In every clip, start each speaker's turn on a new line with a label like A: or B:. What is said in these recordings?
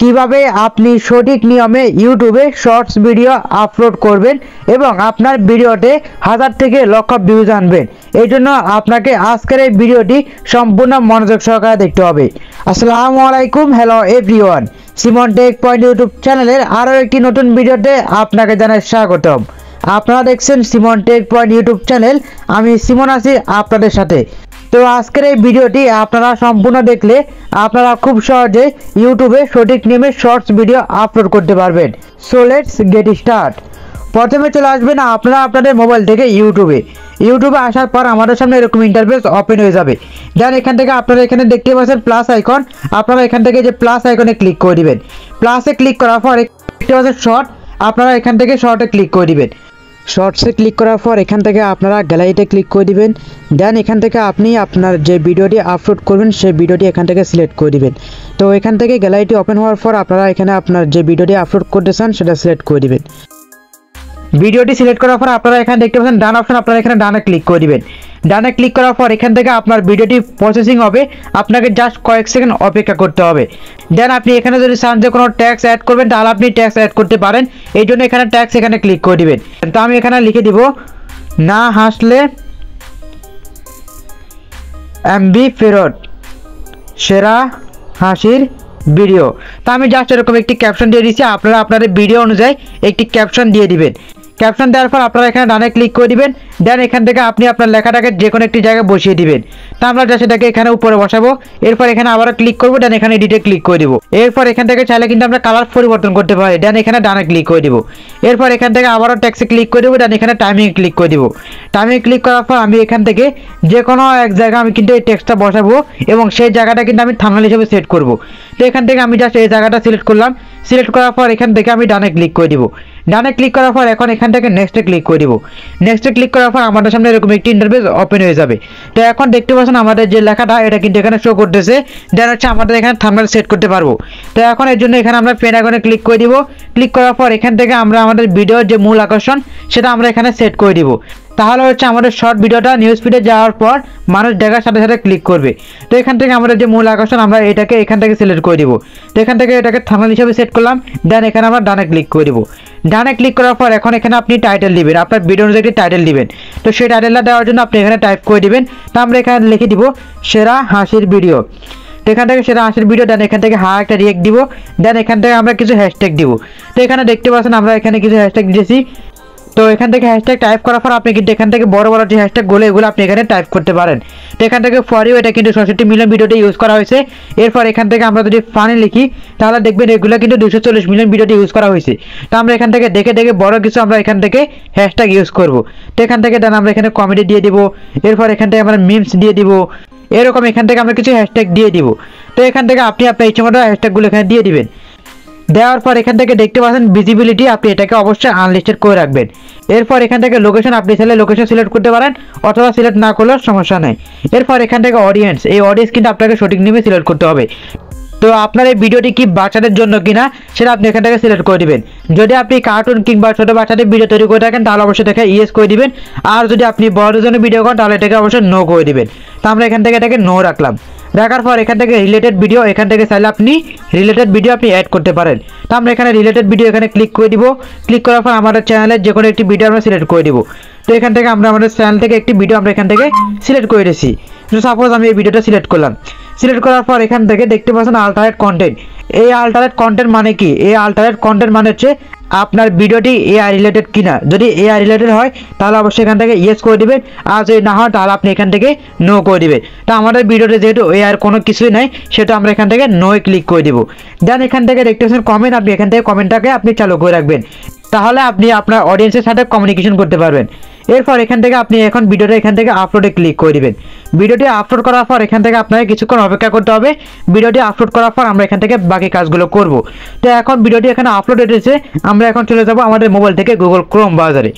A: কিভাবে আপনি সঠিক নিয়মে ইউটিউবে শর্টস ভিডিও আপলোড করবেন এবং আপনার ভিডিওতে 1000 থেকে লক্ষ ভিউজ আনবেন। এই জন্য আপনাকে আজকের এই ভিডিওটি সম্পূর্ণ মনোযোগ সহকারে দেখতে হবে। আসসালামু আলাইকুম, hello everyone, Simon tech point YouTube চ্যানেলের আরও একটি নতুন ভিডিওতে আপনাকে জানাই স্বাগতম। আপনারা দেখছেন Simon tech point YouTube channel, আমি সিমন আছি আপনাদের সাথে। তো আজকের এই ভিডিওটি আপনারা সম্পূর্ণ দেখলে আপনারা খুব সহজে ইউটিউবে সঠিক নিয়মে শর্টস ভিডিও আপলোড করতে পারবেন। So let's get start. প্রথমে চলে আসবেন আপনারা আপনাদের মোবাইল থেকে ইউটিউবে আসার পর আমাদের সামনে এরকম ইন্টারফেস ওপেন হয়ে যাবে। দেন এখান থেকে আপনারা এখানে দেখতে পাচ্ছেন প্লাস আইকন, আপনারা এখান থেকে যে প্লাস আইকনে ক্লিক করে দিবেন। প্লাসে ক্লিক করার পর দেখতে পাচ্ছেন শর্ট, আপনারা এখান থেকে শর্টে ক্লিক করে দিবেন। শর্টসে ক্লিক করার পর এখান থেকে আপনারা গ্যালারিতে ক্লিক করে দিবেন। দেন এখান থেকে আপনি আপনার যে ভিডিওটি আপলোড করবেন সেই ভিডিওটি এখান থেকে সিলেক্ট করে দিবেন। তো এখান থেকে গ্যালারিটি ওপেন হওয়ার পর আপনারা এখানে আপনার যে ভিডিওটি আপলোড করতে চান সেটা সিলেক্ট করে দিবেন। ভিডিওটি সিলেক্ট করার পর আপনারা এখানে দেখতে পাচ্ছেন ডান অপশন, আপনারা এখানে ডানে ক্লিক করে দিবেন। ডানে ক্লিক করার পর এখান থেকে আপনার ভিডিওটি প্রসেসিং হবে, আপনাকে জাস্ট কয়েক সেকেন্ড অপেক্ষা করতে হবে। দেন আপনি এখানে যদি চান যে কোনো ট্যাক্স অ্যাড করবেন তাহলে আপনি ট্যাক্স অ্যাড করতে পারেন, এই জন্য এখানে ট্যাক্স এখানে ক্লিক করে দিবেন। তো আমি এখানে লিখে দিব না হাসলে এমবি ফেরত, সেরা হাসির ভিডিও। তো আমি জাস্ট এরকম একটি ক্যাপশন দিয়ে দিচ্ছি, আপনারা আপনাদের ভিডিও অনুযায়ী একটি ক্যাপশন দিয়ে দিবেন। ক্যাপশন দেওয়ার পর আপনারা এখানে ডানে ক্লিক করে দিবেন। দেন এখান থেকে আপনি আপনার লেখাটাকে যে কোনো একটি জায়গায় বসিয়ে দিবেন। তা আমরা যা সেটাকে এখানে উপরে বসাবো। এরপর এখানে আবারও ক্লিক করবো, দেন এখানে এডিটে ক্লিক করে দিব। এরপর এখান থেকে চাইলে কিন্তু আমরা কালার পরিবর্তন করতে পারি। দেন এখানে ডানে ক্লিক করে দিব। এরপর এখান থেকে আবারও টেক্সটে ক্লিক করে দেবো, দেন এখানে টাইমিং ক্লিক করে দিব। টাইমিং ক্লিক করার পর আমি এখান থেকে যে কোনো এক জায়গায় আমি কিন্তু এই টেক্সটটা বসাবো এবং সেই জায়গাটা কিন্তু আমি থাম্বনেল হিসেবে সেট করব। তো এখান থেকে আমি জাস্ট এই জায়গাটা সিলেক্ট করলাম। সিলেক্ট করার পর এখান থেকে আমি ডানে ক্লিক করে দিব। ডানে ক্লিক করার পর এখন এখান থেকে নেক্সটে ক্লিক করে দিব। নেক্সটে ক্লিক করার পর আমাদের সামনে এরকম একটি ইন্টারফেস ওপেন হয়ে যাবে। তো এখন দেখতে পাচ্ছেন আমাদের যে লেখাটা এটা কিন্তু এখানে শো করতেছে। দেন হচ্ছে আমাদের এখানে থাম্বনেল সেট করতে পারবো। তো এখন এর জন্য এখানে আমরা পেন আইকনে ক্লিক করে দিব। ক্লিক করার পর এখান থেকে আমরা আমাদের ভিডিওর যে মূল আকর্ষণ সেটা আমরা এখানে সেট করে দিব। তাহলে হচ্ছে আমাদের শর্ট ভিডিওটা নিউজ ফিডে যাওয়ার পর মানুষ দেখার সাথে সাথে ক্লিক করবে। তো এখান থেকে আমাদের যে মূল আকর্ষণ আমরা এটাকে এখান থেকে সিলেক্ট করে দিব। তো এখান থেকে এটাকে থাম্বনেল হিসেবে সেট করলাম। দেন এখানে আমরা ডানে ক্লিক করে দিব। ডানে ক্লিক করার পর এখন এখানে আপনি টাইটেল দিবেন, আপনার ভিডিও অনুযায়ী একটি টাইটেল দিবেন। তো সেই টাইটেলটা দেওয়ার জন্য আপনি এখানে টাইপ করে দিবেন। তো আমরা এখানে লিখে দিব সেরা হাসির ভিডিও। তো এখান থেকে সেরা হাসির ভিডিও, দেন এখান থেকে একটা রিয়েক্ট দিব। দেন এখান থেকে আমরা কিছু হ্যাশট্যাগ দিব। তো এখানে দেখতে পাচ্ছেন আমরা এখানে কিছু হ্যাশট্যাগ দিয়েছি। তো এখান থেকে হ্যাশট্যাগ টাইপ করার পর আপনি কিন্তু এখান থেকে বড় বড় যে হ্যাশট্যাগগুলো এগুলো আপনি এখানে টাইপ করতে পারেন। তো এখান থেকে ফর ইউ এটা কিন্তু ৬৭ মিলিয়ন ভিডিওতে ইউজ করা হয়েছে। এরপর এখান থেকে আমরা যদি ফানি লিখি তাহলে দেখবেন এগুলো কিন্তু ২৪০ মিলিয়ন ভিডিওতে ইউজ করা হয়েছে। তো আমরা এখান থেকে দেখে দেখে বড় কিছু আমরা এখান থেকে হ্যাশট্যাগ ইউজ করব। তো এখান থেকে দেন আমরা এখানে কমেডি দিয়ে দিব। এরপর এখান থেকে আমরা মিমস দিয়ে দিব। এরকম এখান থেকে আমরা কিছু হ্যাশট্যাগ দিয়ে দিব। তো এখান থেকে আপনি আপনার ইচ্ছে মতো হ্যাশট্যাগগুলো এখানে দিয়ে দিবেন। দেওয়ার পর এখান থেকে দেখতে পাচ্ছেন ভিজিবিলিটি, আপনি এটাকে অবশ্যই আনলিস্টেড করে রাখবেন। এরপর এখান থেকে লোকেশন, আপনি চাইলে লোকেশন সিলেক্ট করতে পারেন অথবা সিলেক্ট না করলেও সমস্যা নেই। এরপর এখান থেকে অডিয়েন্স, এই অডিয়েন্স কিন্তু আপনাকে সঠিক নিয়মে সিলেক্ট করতে হবে। তো আপনার এই ভিডিওটি কি বাচ্চাদের জন্য কিনা সেটা আপনি এখান থেকে সিলেক্ট করে দিবেন। যদি আপনি কার্টুন কিংবা ছোটো বাচ্চাদের ভিডিও তৈরি করে থাকেন তাহলে অবশ্যই এটাকে ইয়েস করে দিবেন। আর যদি আপনি বড়দের জন্য ভিডিও করেন তাহলে এটাকে অবশ্যই নো করে দিবেন। তো আমরা এখান থেকে এটাকে নো রাখলাম। রাখার পর এখান থেকে রিলেটেড ভিডিও, এখান থেকে চাইলে আপনি রিলেটেড ভিডিও আপনি অ্যাড করতে পারেন। তো আমরা এখানে রিলেটেড ভিডিও এখানে ক্লিক করে দিব। ক্লিক করার পর আমাদের চ্যানেলের যে কোনো একটি ভিডিও আমরা সিলেক্ট করে দিব। তো এখান থেকে আমরা আমাদের চ্যানেল থেকে একটি ভিডিও আমরা এখান থেকে সিলেক্ট করে দিয়েছি। তো সাপোজ আমি এই ভিডিওটা সিলেক্ট করলাম। সিলেক্ট করার পর এখান থেকে দেখতে পাচ্ছেন আল্টারেট কন্টেন্ট। এই আল্টারেট কন্টেন্ট মানে কি? এই আল্টারেট কন্টেন্ট মানে হচ্ছে আপনার ভিডিওটি এআই রিলেটেড কিনা। যদি এআই রিলেটেড হয় তাহলে অবশ্যই এখান থেকে ইয়েস করে দিবেন, আর যদি না হয় তাহলে আপনি এখান থেকে নো করে দিবেন। তো আমাদের ভিডিওতে যেহেতু এআই কোনো কিছুই নাই সেটা আমরা এখান থেকে নোয়ে ক্লিক করে দিব। দেন এখান থেকে দেখতে পাচ্ছেন কমেন্ট, আপনি এখান থেকে কমেন্টটাকে আপনি চালু করে রাখবেন, তাহলে আপনি আপনার অডিয়েন্সের সাথে কমিউনিকেশন করতে পারবেন। এরপর এখান থেকে আপনি এখন ভিডিওটা এখান থেকে আপলোডে ক্লিক করে দিবেন। ভিডিওটি আপলোড করার পর এখান থেকে আপনাকে কিছুক্ষণ অপেক্ষা করতে হবে। ভিডিওটি আপলোড করার পর আমরা এখান থেকে বাকি কাজগুলো করব। তো এখন ভিডিওটি এখানে আপলোড হয়েছে, আমরা এখন চলে যাব আমাদের মোবাইল থেকে গুগল ক্রোম ব্রাউজারে।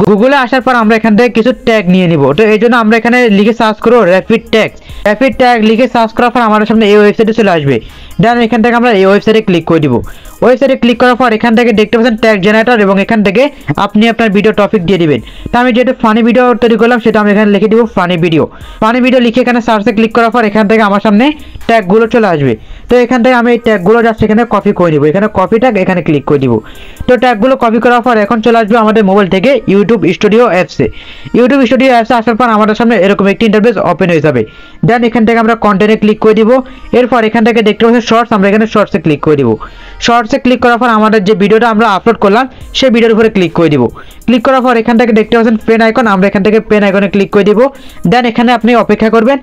A: গুগলে আসার পর আমরা এখান থেকে কিছু ট্যাগ নিয়ে নিব। তো এই জন্য আমরা এখানে লিখে সার্চ করব র্যাপিড ট্যাগ। র্যাপিড ট্যাগ লিখে সার্চ করার পর আমাদের সামনে এই ওয়েবসাইটে চলে আসবে। দেন এখান থেকে আমরা এই ওয়েবসাইটে ক্লিক করে দিব। ওয়েবসাইটে ক্লিক করার পর এখান থেকে দেখতে পাচ্ছেন ট্যাগ জেনারেটর এবং এখান থেকে আপনি আপনার ভিডিও টপিক দিয়ে দিবেন। তো আমি যেটা ফানি ভিডিও তৈরি করলাম সেটা আমি এখানে লিখে দিব ফানি ভিডিও। ফানি ভিডিও লিখে এখানে সার্চে ক্লিক করার পর এখান থেকে আমার সামনে ট্যাগগুলো চলে আসবে। তো এখান থেকে আমি এই ট্যাগগুলো জাস্ট এখানে কপি করে নিব, এখানে কপি ট্যাগ এখানে ক্লিক করে দিব। তো ট্যাগগুলো কপি করার পর এখন চলে আসবে আমাদের মোবাইল থেকে ইউটিউব স্টুডিও অ্যাপসে। ইউটিউব স্টুডিও অ্যাপসে আসার পর আমাদের সামনে এরকম একটি ইন্টারফেস ওপেন হয়ে যাবে। দেন এখান থেকে আমরা কন্টেন্টে ক্লিক করে দিব। এরপর এখান থেকে দেখতে পাচ্ছেন শর্টস, আমরা এখানে শর্টসে ক্লিক করে দিব। শর্টসে ক্লিক করার পর আমাদের যে ভিডিওটা আমরা আপলোড করলাম সেই ভিডিওর উপরে ক্লিক করে দিব। ক্লিক করার পর এখান থেকে দেখতে পাচ্ছেন পেন আইকন, আমরা এখান থেকে পেন আইকনে ক্লিক করে দিব। দেন এখানে আপনি অপেক্ষা করবেন।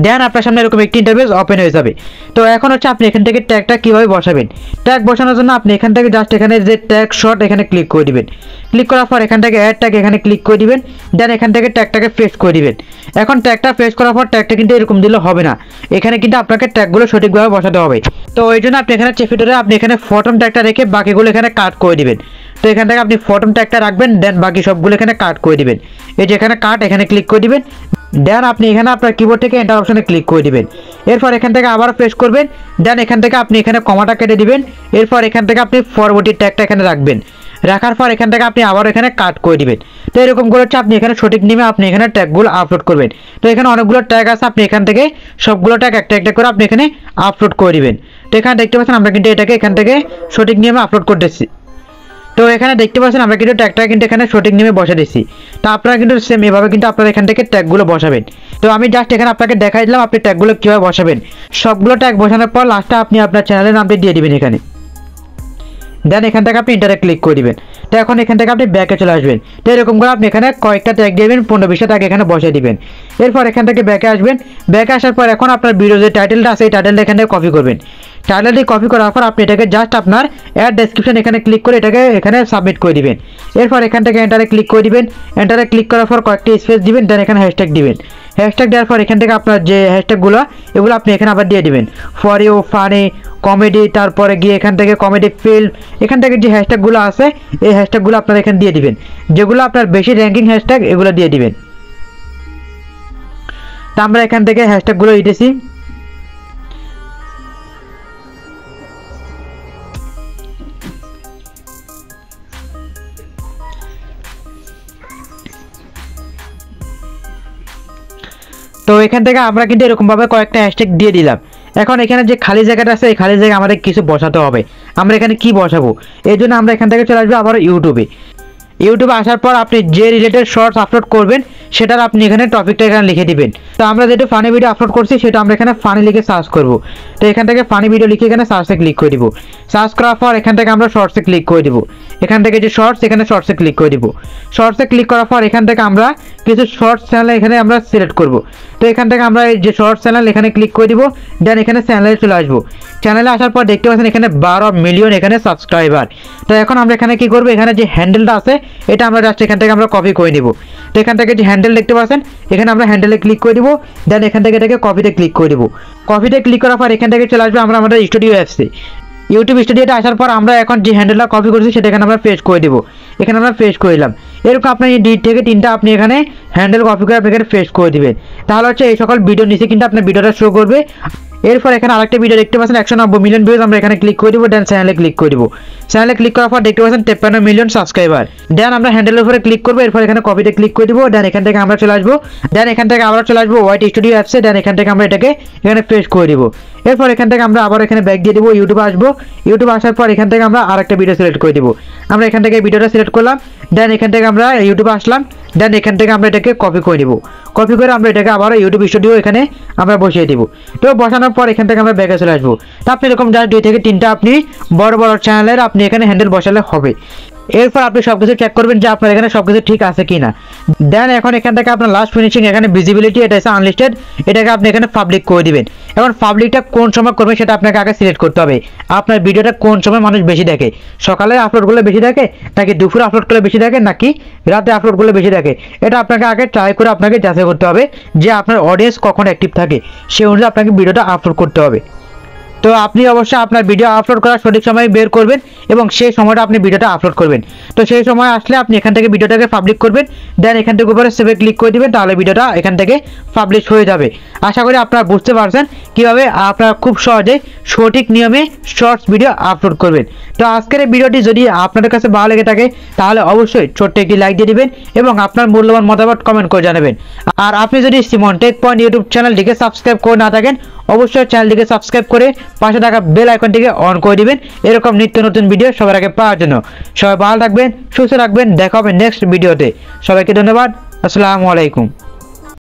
A: দেন আপনার সামনে এরকম একটি ইন্টারফেস ওপেন হয়ে যাবে। তো এখন হচ্ছে আপনি এখান থেকে ট্যাগটা কিভাবে বসাবেন। ট্যাগ বসানোর জন্য আপনি এখান থেকে জাস্ট এখানে যে ট্যাগ শর্ট এখানে ক্লিক করে দিবেন। ক্লিক করার পর এখান থেকে অ্যাড ট্যাগ এখানে ক্লিক করে দিবেন। দেন এখান থেকে ট্যাগটাকে পেস্ট করে দিবেন। এখন ট্যাগটা পেস্ট করার পর ট্যাগটা কিন্তু এরকম দিলে হবে না, এখানে কিন্তু আপনাকে ট্যাগগুলো সঠিকভাবে বসাতে হবে। তো এই জন্য আপনি এখানে চেপে ধরে আপনি এখানে ফটম ট্যাগটা রেখে বাকিগুলো এখানে কাট করে দিবেন। তো এখান থেকে আপনি ফটম ট্যাগটা রাখবেন, দেন বাকি সবগুলো এখানে কাট করে দিবেন। এই যে এখানে কাট এখানে ক্লিক করে দিবেন। দেন আপনি এখানে আপনার কিবোর্ড থেকে এন্টার অপশনে ক্লিক করে দিবেন। এরপর এখান থেকে আবার পেস্ট করবেন। দেন এখান থেকে আপনি এখানে কমাটা কেটে দিবেন। এরপর এখান থেকে আপনি পরবর্তী ট্যাগটা এখানে রাখবেন। রাখার পর এখান থেকে আপনি আবার এখানে কাট করে দিবেন। তো এরকম করে হচ্ছে আপনি এখানে সঠিক নিয়মে আপনি এখানে ট্যাগগুলো আপলোড করবেন। তো এখানে অনেকগুলো ট্যাগ আছে, আপনি এখান থেকে সবগুলো ট্যাগ একটা একটা করে আপনি এখানে আপলোড করে দিবেন। তো এখানে দেখতে পাচ্ছেন আমরা কিন্তু এটাকে এখান থেকে সঠিক নিয়মে আপলোড করতেছি। তো এখানে দেখতে পাচ্ছেন আমরা কিন্তু ট্যাগটা কিন্তু এখানে সঠিক নিয়মে বসে দিচ্ছি। তো আপনারা কিন্তু সেম এভাবে কিন্তু আপনারা এখান থেকে ট্যাগগুলো বসাবেন। তো আমি জাস্ট এখানে আপনাকে দেখাই দিলাম আপনি ট্যাগগুলো কীভাবে বসাবেন। সবগুলো ট্যাগ বসানোর পর লাস্টে আপনি আপনার চ্যানেলের নামটি দিয়ে দিবেন এখানে। দেন এখান থেকে আপনি ইন্টারে ক্লিক করে দিবেন। তো এখন এখান থেকে আপনি ব্যাকে চলে আসবেন। তো এরকম করে আপনি এখানে কয়েকটা ট্যাগ দিবেন, 15-20টা ট্যাগ এখানে বসিয়ে দিবেন। এরপর এখান থেকে ব্যাকে আসবেন। ব্যাকে আসার পর এখন আপনার ভিডিও যে টাইটেলটা আছে এই টাইটেলটা এখানে কপি করবেন। টাইটেলটি কপি করার পর আপনি এটাকে জাস্ট আপনার অ্যাড ডেসক্রিপশন এখানে ক্লিক করে এটাকে এখানে সাবমিট করে দিবেন। এরপর এখান থেকে এন্টারে ক্লিক করে দিবেন। এন্টারে ক্লিক করার পর কয়েকটি স্পেস দিবেন, দেন এখানে হ্যাশট্যাগ দিবেন। হ্যাশট্যাগ দেওয়ার পর এখান থেকে আপনার যে হ্যাশট্যাগুলো এগুলো আপনি এখানে আবার দিয়ে দিবেন। ফর ইউ, ফানি, কমেডি, তারপরে গিয়ে এখান থেকে কমেডি ফিল্ম, এখান থেকে যে হ্যাশট্যাগুলো আছে এই হ্যাশট্যাগুলো আপনারা এখানে দিয়ে দিবেন। যেগুলো আপনার বেশি র্যাঙ্কিং হ্যাশট্যাগ এগুলো দিয়ে দিবেন। তো আমরা এখান থেকে হ্যাশট্যাগুলো দিতেছি। তো এখান থেকে আমরা কিন্তু এরকমভাবে কয়েকটা হ্যাশট্যাগ দিয়ে দিলাম। এখন এখানে যে খালি জায়গাটা আছে এই খালি জায়গায় আমাদের কিছু বসাতে হবে। আমরা এখানে কি বসাবো, এই জন্য আমরা এখান থেকে চলে আসবো আবার ইউটিউবে। ইউটিউবে আসার পর আপনি যে রিলেটেড শর্টস আপলোড করবেন সেটার আপনি এখানে টপিকটা এখানে লিখে দিবেন। তো আমরা যেটা ফানি ভিডিও আপলোড করছি সেটা আমরা এখানে ফানি লিখে সার্চ করব। তো এখান থেকে ফানি ভিডিও লিখে এখানে সার্চে ক্লিক করে দিব। সার্চ করার পর এখান থেকে আমরা শর্টসে ক্লিক করে দিব। এখান থেকে যে শর্টস এখানে শর্টসে ক্লিক করে দিব। শর্টসে ক্লিক করার পর এখান থেকে আমরা কিছু শর্টস চ্যানেল এখানে আমরা সিলেক্ট করব। তো এখান থেকে আমরা এই যে শর্টস চ্যানেল এখানে ক্লিক করে দিব। দেন এখানে চ্যানেলে চলে আসবো। চ্যানেলে আসার পর দেখতে পাচ্ছেন এখানে 12 মিলিয়ন এখানে সাবস্ক্রাইবার। তো এখন আমরা এখানে কি করব, এখানে যে হ্যান্ডেলটা আছে এটা আমরা জাস্ট এখান থেকে আমরা কপি করে নিব। তো এখান থেকে যে হ্যান্ডেল দেখতে পাচ্ছেন এখানে আমরা হ্যান্ডেলে ক্লিক করে দিব। দেন এখান থেকে এটাকে কপিতে ক্লিক করে দিব। কপিতে ক্লিক করার পর এখান থেকে চলে আসবে আমরা আমাদের স্টুডিও অ্যাপসে। ইউটিউব স্টুডিওতে আসার পর আমরা এখন যে হ্যান্ডেলটা কপি করেছি সেটা এখানে আমরা পেস্ট করে দিব। এখানে আমরা পেস্ট করে দিলাম। এরকম আপনার এই 2 থেকে 3টা আপনি এখানে হ্যান্ডেল কপি করে আপনি এখানে পেস্ট করে দিবেন। তাহলে হচ্ছে এই সকল ভিডিও নিচে কিন্তু আপনার ভিডিওটা শো করবে। এরপর এখানে আরেকটা ভিডিও দেখতে পাচ্ছেন 190 মিলিয়ন ভিউজ, আমরা এখানে ক্লিক করে দিব। দেন চ্যানেলে ক্লিক করে দিব। চ্যানেলে ক্লিক করার পর দেখতে পাচ্ছেন 53 মিলিয়ন সাবস্ক্রাইবার। দেন আমরা হ্যান্ডেলের উপরে ক্লিক করবো। এরপর এখানে কপিতে ক্লিক করে দিব। দেন এখান থেকে আমরা চলে আসবো। দেন এখান থেকে আবার চলে আসবো হোয়াইট স্টুডিও অ্যাপসে। দেন এখান থেকে আমরা এটাকে এখানে পেস্ট করে দিব। এরপর এখান থেকে আমরা আবার এখানে ব্যাক দিয়ে দিব। ইউটিউবে আসবো। ইউটিউবে আসার পর এখান থেকে আমরা আরেকটা ভিডিও সিলেক্ট করে দিব। আমরা এখান থেকে ভিডিওটা সিলেক্ট করলাম। দেন এখান থেকে আমরা ইউটিউবে আসলাম। দেন এখান থেকে আমরা এটাকে কপি করে দিব। কপি করে আমরা এটাকে আবার ইউটিউব স্টুডিও এখানে আমরা বসিয়ে দিব। তো বসানোর পর এখান থেকে আমরা ব্যাকে চলে আসবো। তো আপনি এরকম জাস্ট 2 থেকে 3টা আপনি বড় বড় চ্যানেলের আপনি এখানে হ্যান্ডেল বসালে হবে। এরপর আপনি সবকিছু চেক করবেন যে আপনার এখানে সবকিছু ঠিক আছে কিনা। দেন এখন এখান থেকে আপনার লাস্ট ফিনিশিং এখানে ভিজিবিলিটি এটা আছে আনলিস্টেড, এটাকে আপনি এখানে পাবলিক করে দিবেন। এখন পাবলিকটা কোন সময় করবেন সেটা আপনাকে আগে সিলেক্ট করতে হবে। আপনার ভিডিওটা কোন সময় মানুষ বেশি দেখে, সকালে আপলোড করলে বেশি দেখে নাকি দুপুরে আপলোড করলে বেশি দেখে নাকি রাতে আপলোড করলে বেশি দেখে, এটা আপনাকে আগে ট্রাই করে আপনাকে যাচাই করতে হবে যে আপনার অডিয়েন্স কখন অ্যাক্টিভ থাকে, সেই অনুযায়ী আপনাকে ভিডিওটা আপলোড করতে হবে। তো আপনি অবশ্যই আপনার ভিডিও আপলোড করার সঠিক সময় বের করবেন এবং সেই সময়টা আপনি ভিডিওটা আপলোড করবেন। তো সেই সময় আসলে আপনি এখান থেকে ভিডিওটাকে পাবলিক করবেন, দেন এখান থেকে উপরে সেভে ক্লিক করে দিবেন, তাহলে ভিডিওটা এখান থেকে পাবলিশ হয়ে যাবে। আশা করি আপনারা বুঝতে পারছেন কিভাবে আপনারা খুব সহজে সঠিক নিয়মে শর্টস ভিডিও আপলোড করবেন। তো আজকের এই ভিডিওটি যদি আপনাদের কাছে ভালো লেগে থাকে তাহলে অবশ্যই ছোট্ট একটি লাইক দিয়ে দিবেন এবং আপনার মূল্যবান মতামত কমেন্ট করে জানাবেন। আর আপনি যদি সিমন টেক পয়েন্ট ইউটিউব চ্যানেলটিকে সাবস্ক্রাইব করে না থাকেন অবশ্যই চ্যানেলটিকে সাবস্ক্রাইব করে পাশে থাকা বেল আইকনটিকে অন করে দিবেন এরকম নিত্য নতুন ভিডিও সবার আগে পাওয়ার জন্য। সবাই ভালো থাকবেন, সুস্থ থাকবেন, দেখা হবে নেক্সট ভিডিওতে। সবাইকে ধন্যবাদ। আসসালামু আলাইকুম।